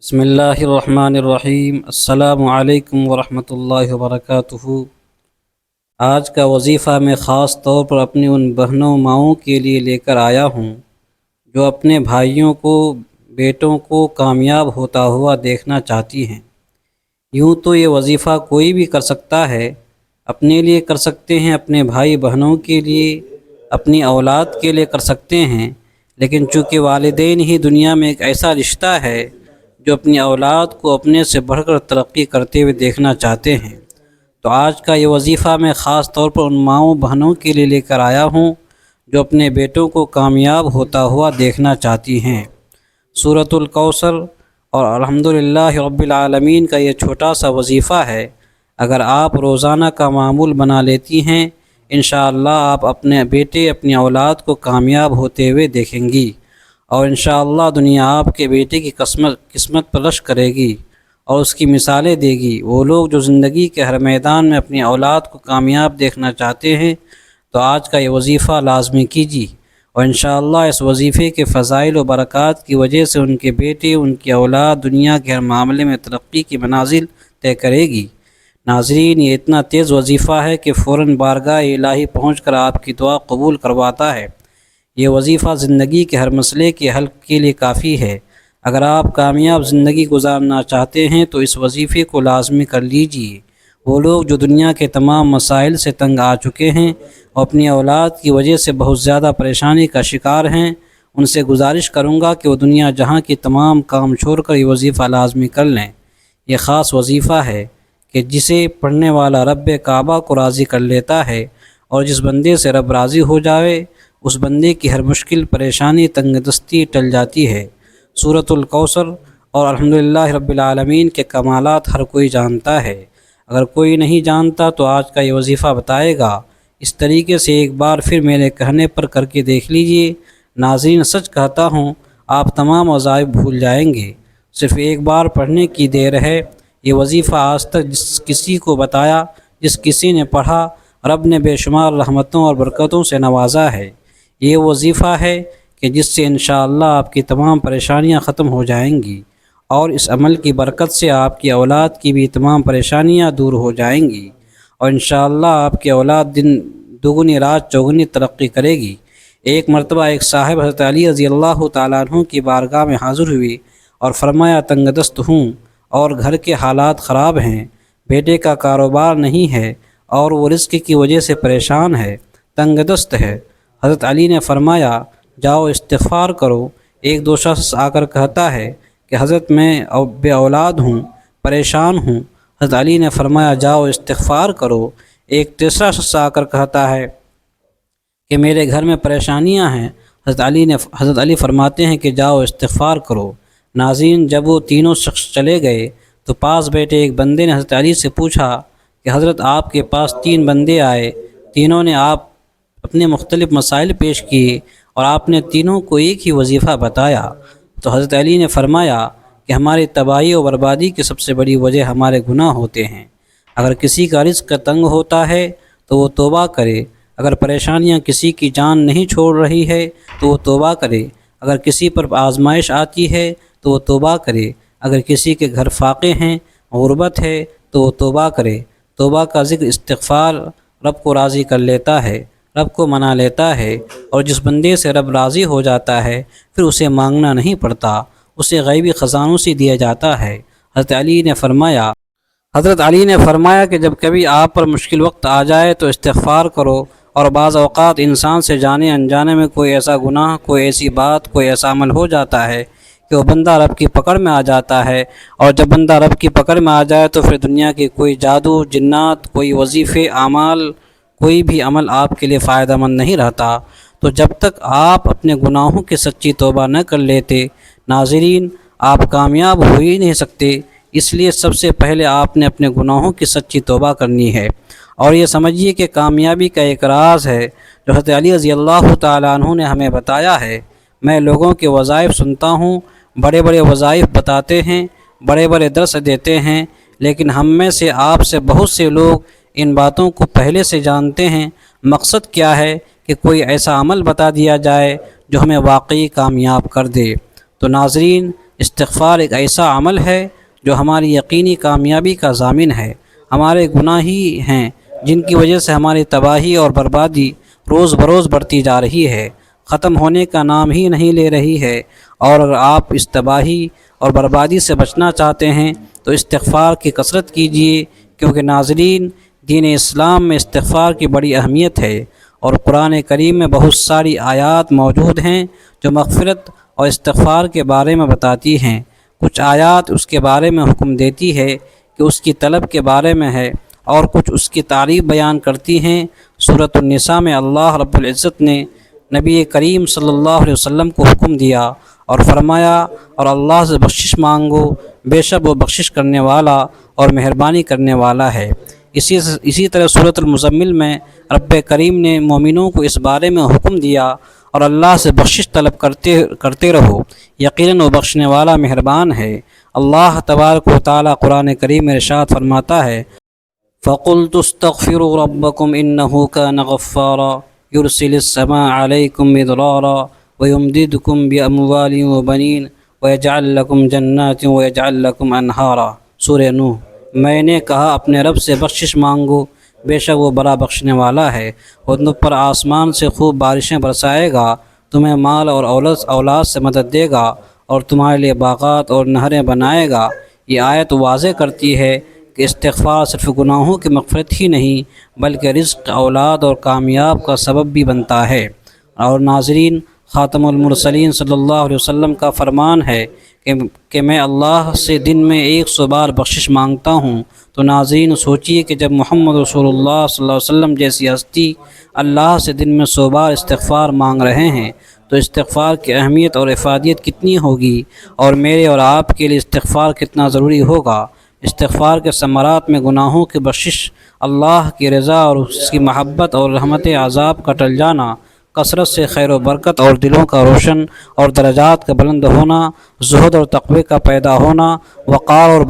بسم اللہ الرحمن الرحیم۔ السلام علیکم ورحمۃ اللہ وبرکاتہ۔ آج کا وظیفہ میں خاص طور پر اپنی ان بہنوں ماؤں کے لیے لے کر آیا ہوں جو اپنے بھائیوں کو بیٹوں کو کامیاب ہوتا ہوا دیکھنا چاہتی ہیں۔ یوں تو یہ وظیفہ کوئی بھی کر سکتا ہے، اپنے لیے کر سکتے ہیں، اپنے بھائی بہنوں کے لیے، اپنی اولاد کے لیے کر سکتے ہیں، لیکن چونکہ والدین ہی دنیا میں ایک ایسا رشتہ ہے جو اپنی اولاد کو اپنے سے بڑھ کر ترقی کرتے ہوئے دیکھنا چاہتے ہیں، تو آج کا یہ وظیفہ میں خاص طور پر ان ماؤں بہنوں کے لیے لے کر آیا ہوں جو اپنے بیٹوں کو کامیاب ہوتا ہوا دیکھنا چاہتی ہیں۔ سورۃ الکوثر اور الحمدللہ رب العالمین کا یہ چھوٹا سا وظیفہ ہے، اگر آپ روزانہ کا معمول بنا لیتی ہیں، انشاءاللہ آپ اپنے بیٹے اپنی اولاد کو کامیاب ہوتے ہوئے دیکھیں گی، اور انشاءاللہ دنیا آپ کے بیٹے کی قسمت پر رشک کرے گی اور اس کی مثالیں دے گی۔ وہ لوگ جو زندگی کے ہر میدان میں اپنی اولاد کو کامیاب دیکھنا چاہتے ہیں تو آج کا یہ وظیفہ لازمی کیجیے، اور انشاءاللہ اس وظیفے کے فضائل و برکات کی وجہ سے ان کے بیٹے، ان کی اولاد دنیا کے ہر معاملے میں ترقی کی منازل طے کرے گی۔ ناظرین، یہ اتنا تیز وظیفہ ہے کہ فوراً بارگاہ الہی پہنچ کر آپ کی دعا قبول کرواتا ہے۔ یہ وظیفہ زندگی کے ہر مسئلے کے حل کے لیے کافی ہے۔ اگر آپ کامیاب زندگی گزارنا چاہتے ہیں تو اس وظیفے کو لازمی کر لیجئے۔ وہ لوگ جو دنیا کے تمام مسائل سے تنگ آ چکے ہیں اور اپنی اولاد کی وجہ سے بہت زیادہ پریشانی کا شکار ہیں، ان سے گزارش کروں گا کہ وہ دنیا جہاں کی تمام کام چھوڑ کر یہ وظیفہ لازمی کر لیں۔ یہ خاص وظیفہ ہے کہ جسے پڑھنے والا رب کعبہ کو راضی کر لیتا ہے، اور جس بندے سے رب راضی ہو جائے اس بندے کی ہر مشکل پریشانی تنگ دستی ٹل جاتی ہے۔ سورۃ الکوثر اور الحمدللہ رب العالمین کے کمالات ہر کوئی جانتا ہے، اگر کوئی نہیں جانتا تو آج کا یہ وظیفہ بتائے گا۔ اس طریقے سے ایک بار پھر میرے کہنے پر کر کے دیکھ لیجئے۔ ناظرین، سچ کہتا ہوں آپ تمام وظائف بھول جائیں گے، صرف ایک بار پڑھنے کی دیر ہے۔ یہ وظیفہ آج تک جس کسی کو بتایا، جس کسی نے پڑھا، رب نے بے شمار رحمتوں اور برکتوں سے نوازا ہے۔ یہ وظیفہ ہے کہ جس سے انشاءاللہ آپ کی تمام پریشانیاں ختم ہو جائیں گی، اور اس عمل کی برکت سے آپ کی اولاد کی بھی تمام پریشانیاں دور ہو جائیں گی، اور انشاءاللہ آپ کی اولاد دن دوگنی رات چوگنی ترقی کرے گی۔ ایک مرتبہ ایک صاحب حضرت علی رضی اللہ تعالیٰ عنہ کی بارگاہ میں حاضر ہوئی اور فرمایا، تنگ دست ہوں اور گھر کے حالات خراب ہیں، بیٹے کا کاروبار نہیں ہے اور وہ رزق کی وجہ سے پریشان ہے، تنگ دست ہے۔ حضرت علی نے فرمایا، جاؤ استغفار کرو۔ ایک دو شخص آ کر کہتا ہے کہ حضرت میں بے اولاد ہوں، پریشان ہوں۔ حضرت علی نے فرمایا، جاؤ استغفار کرو۔ ایک تیسرا شخص آ کر کہتا ہے کہ میرے گھر میں پریشانیاں ہیں۔ حضرت علی فرماتے ہیں کہ جاؤ استغفار کرو۔ ناظرین، جب وہ تینوں شخص چلے گئے تو پاس بیٹھے ایک بندے نے حضرت علی سے پوچھا کہ حضرت آپ کے پاس 3 بندے آئے، تینوں نے آپ اپنے مختلف مسائل پیش کیے اور آپ نے تینوں کو ایک ہی وظیفہ بتایا، تو حضرت علی نے فرمایا کہ ہماری تباہی و بربادی کی سب سے بڑی وجہ ہمارے گناہ ہوتے ہیں۔ اگر کسی کا رزق تنگ ہوتا ہے تو وہ توبہ کرے، اگر پریشانیاں کسی کی جان نہیں چھوڑ رہی ہے تو وہ توبہ کرے، اگر کسی پر آزمائش آتی ہے تو وہ توبہ کرے، اگر کسی کے گھر فاقے ہیں، غربت ہے تو وہ توبہ کرے۔ توبہ کا ذکر استغفار رب کو راضی کر لیتا ہے، رب کو منا لیتا ہے، اور جس بندے سے رب راضی ہو جاتا ہے پھر اسے مانگنا نہیں پڑتا، اسے غیبی خزانوں سے دیا جاتا ہے۔ حضرت علی نے فرمایا کہ جب کبھی آپ پر مشکل وقت آ جائے تو استغفار کرو، اور بعض اوقات انسان سے جانے انجانے میں کوئی ایسا گناہ، کوئی ایسی بات، کوئی ایسا عمل ہو جاتا ہے کہ وہ بندہ رب کی پکڑ میں آ جاتا ہے، اور جب بندہ رب کی پکڑ میں آ جائے تو پھر دنیا کی کوئی جادو، جنات، کوئی وظیفے، اعمال، کوئی بھی عمل آپ کے لیے فائدہ مند نہیں رہتا۔ تو جب تک آپ اپنے گناہوں کی سچی توبہ نہ کر لیتے، ناظرین، آپ کامیاب ہو ہی نہیں سکتے۔ اس لیے سب سے پہلے آپ نے اپنے گناہوں کی سچی توبہ کرنی ہے، اور یہ سمجھیے کہ کامیابی کا ایک راز ہے جو حضرت علی رضی اللہ تعالیٰ عنہ نے ہمیں بتایا ہے۔ میں لوگوں کے وظائف سنتا ہوں، بڑے بڑے وظائف بتاتے ہیں، بڑے بڑے درس دیتے ہیں، لیکن ہم میں سے آپ سے بہت سے لوگ ان باتوں کو پہلے سے جانتے ہیں۔ مقصد کیا ہے کہ کوئی ایسا عمل بتا دیا جائے جو ہمیں واقعی کامیاب کر دے۔ تو ناظرین، استغفار ایک ایسا عمل ہے جو ہماری یقینی کامیابی کا ضامن ہے۔ ہمارے گناہ ہی ہیں جن کی وجہ سے ہماری تباہی اور بربادی روز بروز بڑھتی جا رہی ہے، ختم ہونے کا نام ہی نہیں لے رہی ہے۔ اور اگر آپ اس تباہی اور بربادی سے بچنا چاہتے ہیں تو استغفار کی کثرت کیجیے، کیونکہ ناظرین، دین اسلام میں استغفار کی بڑی اہمیت ہے، اور قرآن کریم میں بہت ساری آیات موجود ہیں جو مغفرت اور استغفار کے بارے میں بتاتی ہیں۔ کچھ آیات اس کے بارے میں حکم دیتی ہے کہ اس کی طلب کے بارے میں ہے، اور کچھ اس کی تعریف بیان کرتی ہیں۔ سورۃ النساء میں اللہ رب العزت نے نبی کریم صلی اللہ علیہ وسلم کو حکم دیا اور فرمایا، اور اللہ سے بخشش مانگو، بے شک وہ بخشش کرنے والا اور مہربانی کرنے والا ہے۔ اسی طرح سورۃ المزمل میں رب کریم نے مومنوں کو اس بارے میں حکم دیا اور اللہ سے بخشش طلب کرتے رہو، یقیناً وہ بخشنے والا مہربان ہے۔ اللہ تبارک و تعالی قرآن کریم میں ارشاد فرماتا ہے، فَقُلْتُ اسْتَغْفِرُوا رَبَّكُمْ إِنَّهُ كَانَ غَفَّارًا يُرْسِلِ السَّمَاءَ عَلَيْكُمْ مِدْرَارًا وَيُمْدِدْكُمْ بِأَمْوَالٍ وَبَنِينَ وَيَجْعَلْ لَكُمْ جَنَّاتٍ وَيَجْعَلْ لَكُمْ أَنْهَارًا۔ سورہ نوح۔ میں نے کہا اپنے رب سے بخشش مانگو، بے شک وہ بڑا بخشنے والا ہے، اور تم پر آسمان سے خوب بارشیں برسائے گا، تمہیں مال اور اولاد سے مدد دے گا، اور تمہارے لیے باغات اور نہریں بنائے گا۔ یہ آیت واضح کرتی ہے کہ استغفار صرف گناہوں کی مغفرت ہی نہیں بلکہ رزق، اولاد اور کامیاب کا سبب بھی بنتا ہے۔ اور ناظرین، خاتم المرسلین صلی اللہ علیہ وسلم کا فرمان ہے کہ میں اللہ سے دن میں 100 بار بخشش مانگتا ہوں۔ تو ناظرین، سوچئے کہ جب محمد رسول اللہ صلی اللہ علیہ وسلم جیسی ہستی اللہ سے دن میں 100 بار استغفار مانگ رہے ہیں تو استغفار کی اہمیت اور افادیت کتنی ہوگی، اور میرے اور آپ کے لیے استغفار کتنا ضروری ہوگا۔ استغفار کے ثمرات میں گناہوں کی بخشش، اللہ کی رضا اور اس کی محبت اور رحمت عذاب کا ٹل جانا، کثرت سے خیر و برکت اور دلوں کا روشن اور درجات کا بلند ہونا، زہد اور تقوی کا پیدا ہونا، وقار اور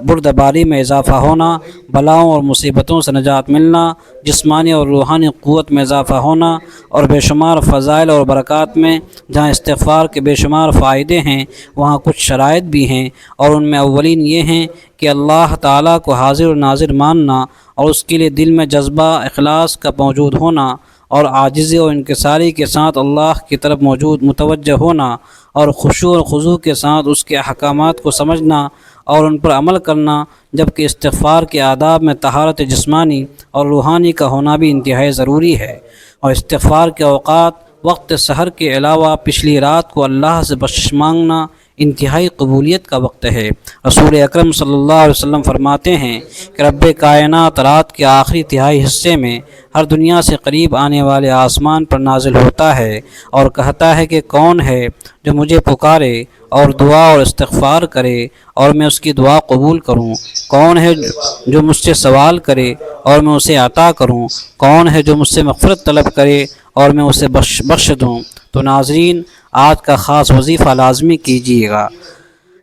بردباری میں اضافہ ہونا، بلاؤں اور مصیبتوں سے نجات ملنا، جسمانی اور روحانی قوت میں اضافہ ہونا، اور بے شمار فضائل اور برکات میں۔ جہاں استغفار کے بے شمار فائدے ہیں وہاں کچھ شرائط بھی ہیں، اور ان میں اولین یہ ہیں کہ اللہ تعالیٰ کو حاضر و ناظر ماننا، اور اس کے لیے دل میں جذبہ اخلاص کا موجود ہونا، اور عاجزی اور انکساری کے ساتھ اللہ کی طرف متوجہ ہونا، اور خشوع اور خضوع کے ساتھ اس کے احکامات کو سمجھنا اور ان پر عمل کرنا۔ جبکہ استغفار کے آداب میں طہارت جسمانی اور روحانی کا ہونا بھی انتہائی ضروری ہے، اور استغفار کے اوقات وقت سحر کے علاوہ پچھلی رات کو اللہ سے بخشش مانگنا انتہائی قبولیت کا وقت ہے۔ رسول اکرم صلی اللہ علیہ وسلم فرماتے ہیں کہ رب کائنات رات کے آخری تہائی حصے میں ہر دنیا سے قریب آنے والے آسمان پر نازل ہوتا ہے اور کہتا ہے کہ کون ہے جو مجھے پکارے اور دعا اور استغفار کرے اور میں اس کی دعا قبول کروں، کون ہے جو مجھ سے سوال کرے اور میں اسے عطا کروں، کون ہے جو مجھ سے مغفرت طلب کرے اور میں اسے بخش دوں۔ تو ناظرین، آج کا خاص وظیفہ لازمی کیجیے گا۔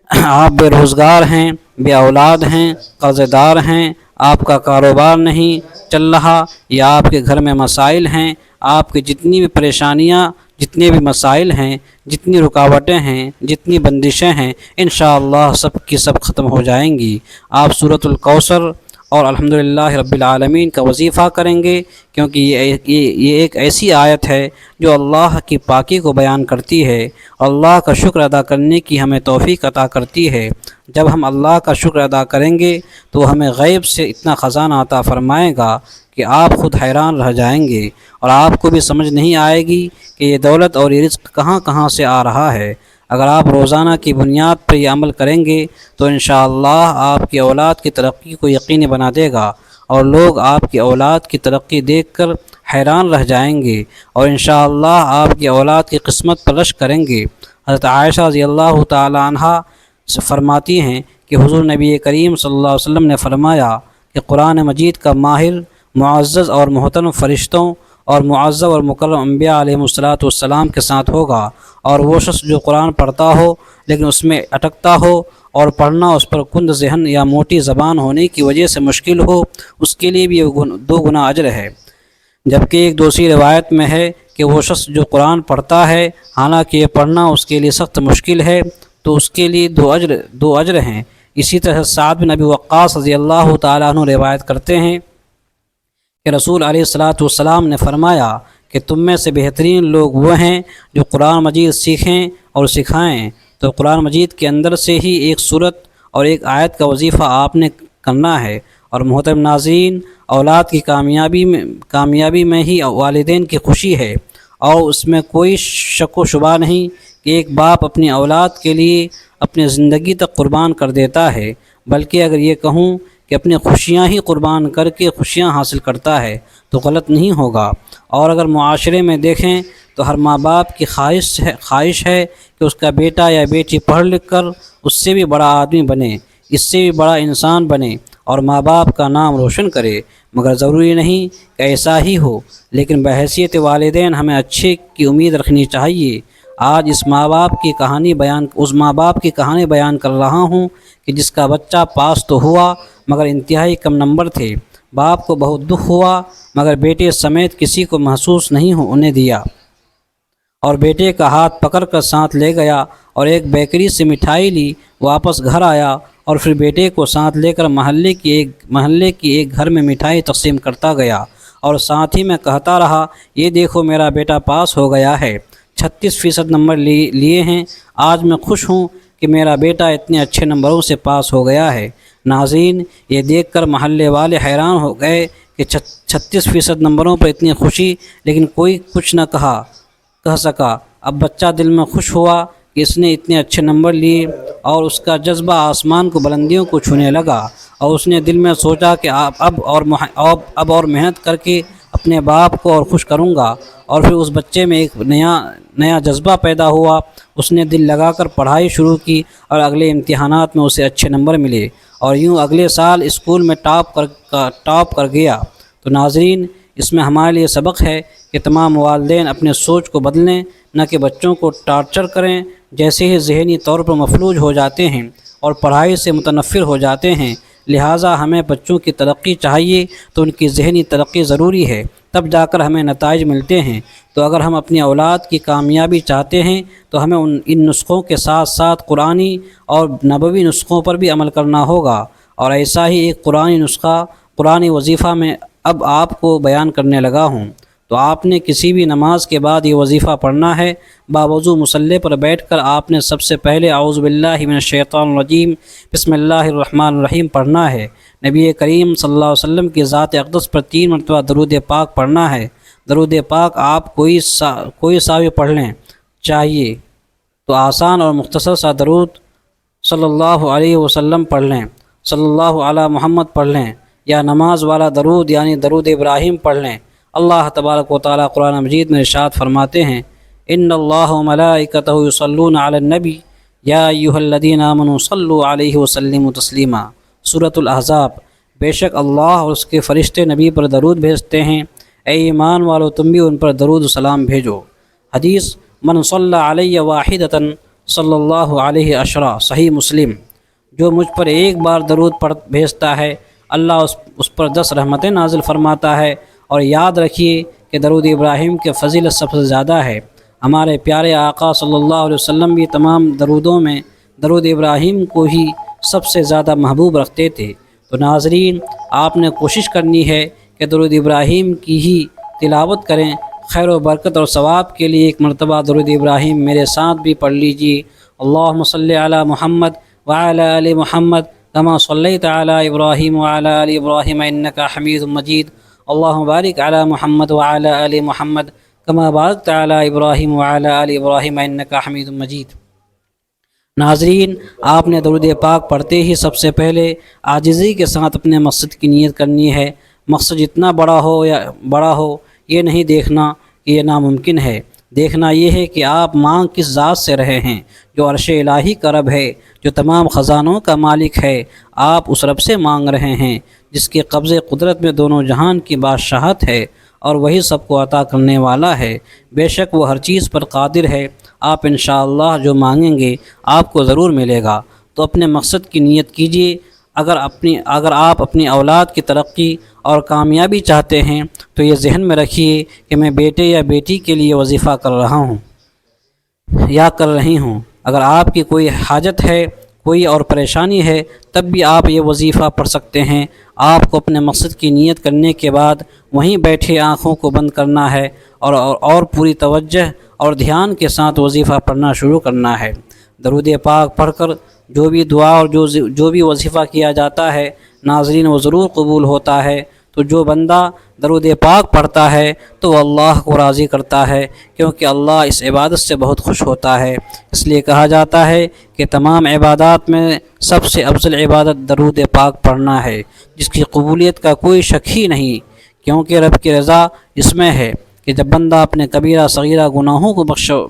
آپ بے روزگار ہیں، بے اولاد ہیں، قرض دار ہیں، آپ کا کاروبار نہیں چل رہا، یا آپ کے گھر میں مسائل ہیں، آپ کی جتنی بھی پریشانیاں، جتنے بھی مسائل ہیں، جتنی رکاوٹیں ہیں، جتنی بندشیں ہیں، انشاءاللہ سب کی سب ختم ہو جائیں گی۔ آپ سورۃ الکوثر اور الحمدللہ رب العالمین کا وظیفہ کریں گے، کیونکہ یہ ایک ایسی آیت ہے جو اللہ کی پاکی کو بیان کرتی ہے، اللہ کا شکر ادا کرنے کی ہمیں توفیق عطا کرتی ہے۔ جب ہم اللہ کا شکر ادا کریں گے تو ہمیں غیب سے اتنا خزانہ عطا فرمائے گا کہ آپ خود حیران رہ جائیں گے، اور آپ کو بھی سمجھ نہیں آئے گی کہ یہ دولت اور یہ رزق کہاں کہاں سے آ رہا ہے۔ اگر آپ روزانہ کی بنیاد پر یہ عمل کریں گے تو انشاءاللہ آپ کی اولاد کی ترقی کو یقینی بنا دے گا، اور لوگ آپ کی اولاد کی ترقی دیکھ کر حیران رہ جائیں گے، اور انشاءاللہ آپ کی اولاد کی قسمت پر رشک کریں گے۔ حضرت عائشہ رضی اللہ تعالی عنہا سے فرماتی ہیں کہ حضور نبی کریم صلی اللہ علیہ وسلم نے فرمایا کہ قرآن مجید کا ماہر معزز اور محترم فرشتوں اور معزز اور مکرم انبیاء علیہ السلام کے ساتھ ہوگا، اور وہ شخص جو قرآن پڑھتا ہو لیکن اس میں اٹکتا ہو اور پڑھنا اس پر کند ذہن یا موٹی زبان ہونے کی وجہ سے مشکل ہو، اس کے لیے بھی 2 گنا اجر ہے۔ جبکہ ایک دوسری روایت میں ہے کہ وہ شخص جو قرآن پڑھتا ہے حالانکہ یہ پڑھنا اس کے لیے سخت مشکل ہے، تو اس کے لیے دو اجر ہیں۔ اسی طرح سعد بن ابی وقاص رضی اللہ تعالیٰ عنہ روایت کرتے ہیں کہ رسول علیہ الصلاۃ والسلام نے فرمایا کہ تم میں سے بہترین لوگ وہ ہیں جو قرآن مجید سیکھیں اور سکھائیں۔ تو قرآن مجید کے اندر سے ہی ایک سورت اور ایک آیت کا وظیفہ آپ نے کرنا ہے۔ اور محترم ناظرین، اولاد کی کامیابی میں ہی والدین کی خوشی ہے، اور اس میں کوئی شک و شبہ نہیں کہ ایک باپ اپنی اولاد کے لیے اپنی زندگی تک قربان کر دیتا ہے، بلکہ اگر یہ کہوں کہ اپنی خوشیاں ہی قربان کر کے خوشیاں حاصل کرتا ہے تو غلط نہیں ہوگا۔ اور اگر معاشرے میں دیکھیں تو ہر ماں باپ کی خواہش ہے کہ اس کا بیٹا یا بیٹی پڑھ لکھ کر اس سے بھی بڑا آدمی بنے، اس سے بھی بڑا انسان بنے اور ماں باپ کا نام روشن کرے، مگر ضروری نہیں کہ ایسا ہی ہو، لیکن بحیثیت والدین ہمیں اچھے کی امید رکھنی چاہیے۔ آج اس ماں باپ کی کہانی بیان کر رہا ہوں کہ جس کا بچہ پاس تو ہوا مگر انتہائی کم نمبر تھے۔ باپ کو بہت دکھ ہوا مگر بیٹے سمیت کسی کو محسوس نہیں ہونے دیا، اور بیٹے کا ہاتھ پکڑ کر ساتھ لے گیا اور ایک بیکری سے مٹھائی لی، واپس گھر آیا اور پھر بیٹے کو ساتھ لے کر محلے کی ایک گھر میں مٹھائی تقسیم کرتا گیا، اور ساتھ ہی میں کہتا رہا، یہ دیکھو میرا بیٹا پاس ہو گیا ہے، 36% نمبر لیے ہیں، آج میں خوش ہوں کہ میرا بیٹا اتنے اچھے نمبروں سے پاس ہو گیا ہے۔ ناظرین، یہ دیکھ کر محلے والے حیران ہو گئے کہ 36% نمبروں پر اتنی خوشی، لیکن کوئی کچھ نہ کہہ سکا۔ اب بچہ دل میں خوش ہوا کہ اس نے اتنے اچھے نمبر لیے، اور اس کا جذبہ آسمان کو بلندیوں کو چھونے لگا، اور اس نے دل میں سوچا کہ اب اور محنت کر کے اپنے باپ کو اور خوش کروں گا۔ اور پھر اس بچے میں ایک نیا جذبہ پیدا ہوا، اس نے دل لگا کر پڑھائی شروع کی، اور اگلے امتحانات میں اسے اچھے نمبر ملے، اور یوں اگلے سال اسکول میں ٹاپ کر گیا۔ تو ناظرین، اس میں ہمارے لیے سبق ہے کہ تمام والدین اپنے سوچ کو بدلیں، نہ کہ بچوں کو ٹارچر کریں۔ جیسے ہی ذہنی طور پر مفلوج ہو جاتے ہیں اور پڑھائی سے متنفر ہو جاتے ہیں، لہٰذا ہمیں بچوں کی ترقی چاہیے تو ان کی ذہنی ترقی ضروری ہے، تب جا کر ہمیں نتائج ملتے ہیں۔ تو اگر ہم اپنی اولاد کی کامیابی چاہتے ہیں تو ہمیں ان نسخوں کے ساتھ ساتھ قرآنی اور نبوی نسخوں پر بھی عمل کرنا ہوگا، اور ایسا ہی ایک قرآنی وظیفہ میں اب آپ کو بیان کرنے لگا ہوں۔ تو آپ نے کسی بھی نماز کے بعد یہ وظیفہ پڑھنا ہے۔ باوضو مصلی پر بیٹھ کر آپ نے سب سے پہلے اعوذ باللہ من الشیطان الرجیم بسم اللہ الرحمن الرحیم پڑھنا ہے۔ نبی کریم صلی اللہ علیہ وسلم کی ذات اقدس پر 3 مرتبہ درود پاک پڑھنا ہے۔ درود پاک آپ کوئی سا بھی پڑھ لیں چاہیے، تو آسان اور مختصر سا درود صلی اللہ علیہ وسلم پڑھ لیں، صلی اللہ علی محمد پڑھ لیں، یا نماز والا درود یعنی درود ابراہیم پڑھ لیں۔ اللہ تبارک و تعالیٰ قرآن مجید میں ارشاد فرماتے ہیں، ان اللہ وملائکتہ یصلون علی النبی یا ایھا الذین آمنوا صلوا علیہ وسلموا تسلیما۔ سورۃ الاحزاب۔ بے شک اللہ اور اس کے فرشتے نبی پر درود بھیجتے ہیں، اے ایمان والو تم بھی ان پر درود و سلام بھیجو۔ حدیث، من صلی علی واحدۃ صلی اللہ علیہ عشرہ، صحیح مسلم۔ جو مجھ پر ایک بار درود بھیجتا ہے اللہ اس پر 10 رحمتیں نازل فرماتا ہے۔ اور یاد رکھیے کہ درود ابراہیم کے فضیلت سب سے زیادہ ہے۔ ہمارے پیارے آقا صلی اللہ علیہ وسلم بھی تمام درودوں میں درود ابراہیم کو ہی سب سے زیادہ محبوب رکھتے تھے۔ تو ناظرین، آپ نے کوشش کرنی ہے کہ درود ابراہیم کی ہی تلاوت کریں۔ خیر و برکت اور ثواب کے لیے ایک مرتبہ درود ابراہیم میرے ساتھ بھی پڑھ لیجیے۔ اللہم صلی علی محمد وعلی آل محمد کما صلیت علی ابراہیم وعلی آل ابراہیم انک حمید مجید۔ اللہم بارک علی محمد وعلی آل محمد کما بارکت علی ابراہیم وعلی آل ابراہیم انک حمید مجید۔ ناظرین، آپ نے درود پاک پڑھتے ہی سب سے پہلے عاجزی کے ساتھ اپنے مقصد کی نیت کرنی ہے۔ مقصد جتنا بڑا ہو یہ نہیں دیکھنا کہ یہ ناممکن ہے، دیکھنا یہ ہے کہ آپ مانگ کس ذات سے رہے ہیں، جو عرش الہی کا رب ہے، جو تمام خزانوں کا مالک ہے۔ آپ اس رب سے مانگ رہے ہیں جس کے قبضے قدرت میں دونوں جہان کی بادشاہت ہے، اور وہی سب کو عطا کرنے والا ہے۔ بے شک وہ ہر چیز پر قادر ہے۔ آپ انشاءاللہ جو مانگیں گے آپ کو ضرور ملے گا۔ تو اپنے مقصد کی نیت کیجیے۔ اگر آپ اپنی اولاد کی ترقی اور کامیابی چاہتے ہیں تو یہ ذہن میں رکھیے کہ میں بیٹے یا بیٹی کے لیے وظیفہ کر رہا ہوں یا کر رہی ہوں۔ اگر آپ کی کوئی حاجت ہے، کوئی اور پریشانی ہے، تب بھی آپ یہ وظیفہ پڑھ سکتے ہیں۔ آپ کو اپنے مقصد کی نیت کرنے کے بعد وہیں بیٹھے آنکھوں کو بند کرنا ہے اور پوری توجہ اور دھیان کے ساتھ وظیفہ پڑھنا شروع کرنا ہے۔ درود پاک پڑھ کر جو بھی دعا اور جو بھی وظیفہ کیا جاتا ہے ناظرین وہ ضرور قبول ہوتا ہے۔ تو جو بندہ درود پاک پڑھتا ہے تو وہ اللہ کو راضی کرتا ہے، کیونکہ اللہ اس عبادت سے بہت خوش ہوتا ہے۔ اس لیے کہا جاتا ہے کہ تمام عبادات میں سب سے افضل عبادت درود پاک پڑھنا ہے، جس کی قبولیت کا کوئی شک ہی نہیں، کیونکہ رب کی رضا اس میں ہے کہ جب بندہ اپنے کبیرہ صغیرہ گناہوں کو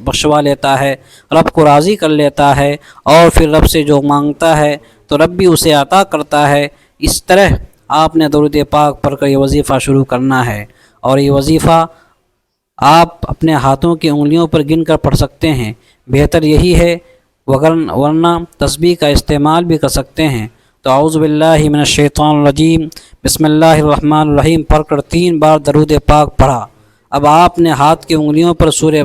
بخشوا لیتا ہے، رب کو راضی کر لیتا ہے، اور پھر رب سے جو مانگتا ہے تو رب بھی اسے عطا کرتا ہے۔ اس طرح آپ نے درود پاک پڑھ کر یہ وظیفہ شروع کرنا ہے، اور یہ وظیفہ آپ اپنے ہاتھوں کی انگلیوں پر گن کر پڑھ سکتے ہیں، بہتر یہی ہے، ورنہ تسبیح کا استعمال بھی کر سکتے ہیں۔ تو اعوذ باللہ من الشیطان الرجیم، بسم اللہ الرحمن الرحیم پڑھ کر 3 بار درود پاک پڑھا۔ اب آپ نے ہاتھ کی انگلیوں پر سورہ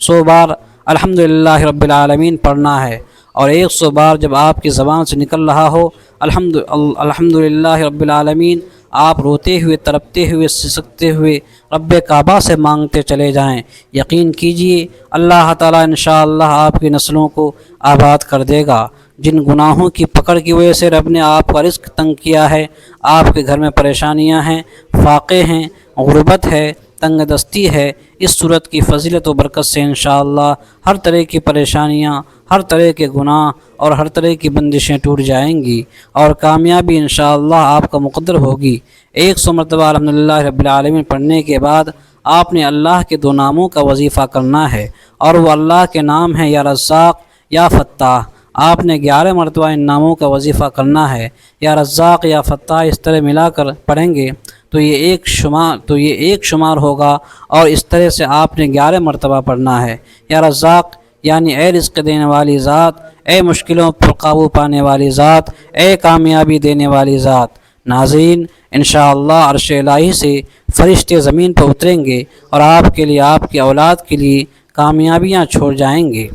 100 بار الحمدللہ رب العالمین پڑھنا ہے، اور 100 بار جب آپ کی زبان سے نکل رہا ہو الحمدللہ رب العالمین، آپ روتے ہوئے، تڑپتے ہوئے، سسکتے ہوئے رب کعبہ سے مانگتے چلے جائیں۔ یقین کیجئے اللہ تعالیٰ انشاءاللہ آپ کی نسلوں کو آباد کر دے گا۔ جن گناہوں کی پکڑ کی وجہ سے رب نے آپ کا رزق تنگ کیا ہے، آپ کے گھر میں پریشانیاں ہیں، فاقے ہیں، غربت ہے، تنگ دستی ہے، اس صورت کی فضیلت و برکت سے انشاءاللہ ہر طرح کی پریشانیاں، ہر طرح کے گناہ اور ہر طرح کی بندشیں ٹوٹ جائیں گی، اور کامیابی انشاءاللہ آپ کا مقدر ہوگی۔ 100 مرتبہ الحمدللہ رب العالمین پڑھنے کے بعد آپ نے اللہ کے 2 ناموں کا وظیفہ کرنا ہے، اور وہ اللہ کے نام ہیں یا رزاق یا فتاح۔ آپ نے 11 مرتبہ ان ناموں کا وظیفہ کرنا ہے، یا رزاق یا فتاح اس طرح ملا کر پڑھیں گے تو یہ ایک شمار ہوگا، اور اس طرح سے آپ نے 11 مرتبہ پڑھنا ہے۔ یا رزاق یعنی اے رزق دینے والی ذات، اے مشکلوں پر قابو پانے والی ذات، اے کامیابی دینے والی ذات۔ ناظرین انشاءاللہ عرش الہی سے فرشتے زمین پر اتریں گے اور آپ کے لیے، آپ کی اولاد کے لیے کامیابیاں چھوڑ جائیں گے۔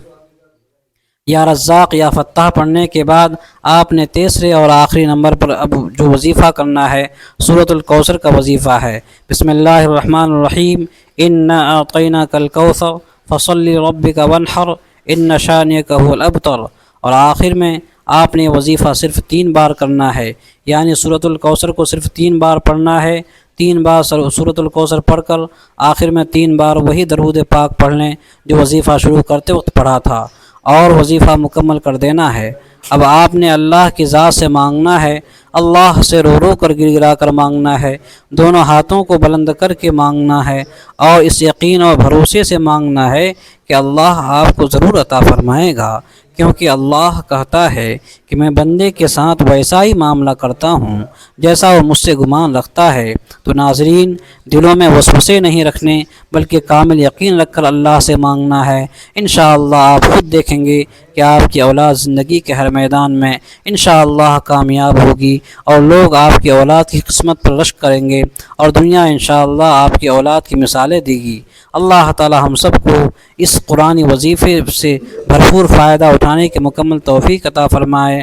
یا رزاق یا فتاح پڑھنے کے بعد آپ نے تیسرے اور آخری نمبر پر اب جو وظیفہ کرنا ہے سورۃ الکوثر کا وظیفہ ہے۔ بسم اللہ الرحمن الرحیم، انا اعطیناک الکوثر فصل لربک وانحر ان شانئک هو الابتر۔ اور آخر میں آپ نے وظیفہ صرف 3 بار کرنا ہے، یعنی سورۃ الکوثر کو صرف 3 بار پڑھنا ہے۔ 3 بار سورۃ الکوثر پڑھ کر آخر میں 3 بار وہی درود پاک پڑھ لیں جو وظیفہ شروع کرتے وقت پڑھا تھا، اور وظیفہ مکمل کر دینا ہے۔ اب آپ نے اللہ کی ذات سے مانگنا ہے، اللہ سے رو رو کر گر گرا کر مانگنا ہے، دونوں ہاتھوں کو بلند کر کے مانگنا ہے، اور اس یقین اور بھروسے سے مانگنا ہے کہ اللہ آپ کو ضرور عطا فرمائے گا، کیونکہ اللہ کہتا ہے کہ میں بندے کے ساتھ ویسا ہی معاملہ کرتا ہوں جیسا وہ مجھ سے گمان رکھتا ہے۔ تو ناظرین دلوں میں وسوسے نہیں رکھنے بلکہ کامل یقین رکھ کر اللہ سے مانگنا ہے۔ انشاءاللہ آپ خود دیکھیں گے کہ آپ کی اولاد زندگی کے ہر میدان میں انشاءاللہ کامیاب ہوگی، اور لوگ آپ کی اولاد کی قسمت پر رشک کریں گے، اور دنیا انشاءاللہ آپ کی اولاد کی مثالیں دے گی۔ اللہ تعالی ہم سب کو اس قرآنی وظیفے سے بھرپور فائدہ اٹھانے کی مکمل توفیق عطا فرمائے۔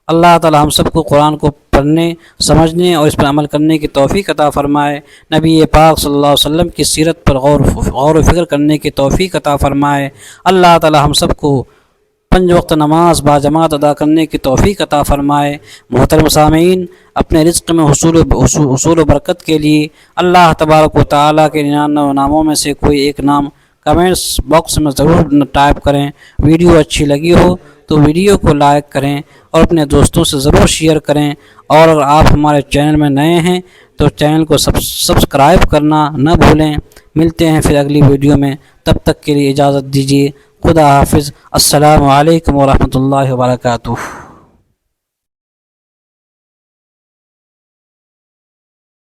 اللہ تعالی ہم سب کو قرآن کو پڑھنے، سمجھنے اور اس پر عمل کرنے کی توفیق عطا فرمائے۔ نبی پاک صلی اللہ علیہ وسلم کی سیرت پر غور و فکر کرنے کی توفیق عطا فرمائے۔ اللہ تعالی ہم سب کو 5 وقت نماز باجماعت ادا کرنے کی توفیق عطا فرمائے۔ محترم سامعین، اپنے رزق میں حصول و برکت کے لیے اللہ تبارک و تعالیٰ کے 99 ناموں میں سے کوئی ایک نام کمنٹس باکس میں ضرور ٹائپ کریں۔ ویڈیو اچھی لگی ہو تو ویڈیو کو لائک کریں اور اپنے دوستوں سے ضرور شیئر کریں، اور اگر آپ ہمارے چینل میں نئے ہیں تو چینل کو سبسکرائب کرنا نہ بھولیں۔ ملتے ہیں پھر اگلی ویڈیو میں، تب تک کے لیے اجازت دیجیے۔ خدا حافظ۔ السلام علیکم ورحمۃ اللہ وبرکاتہ۔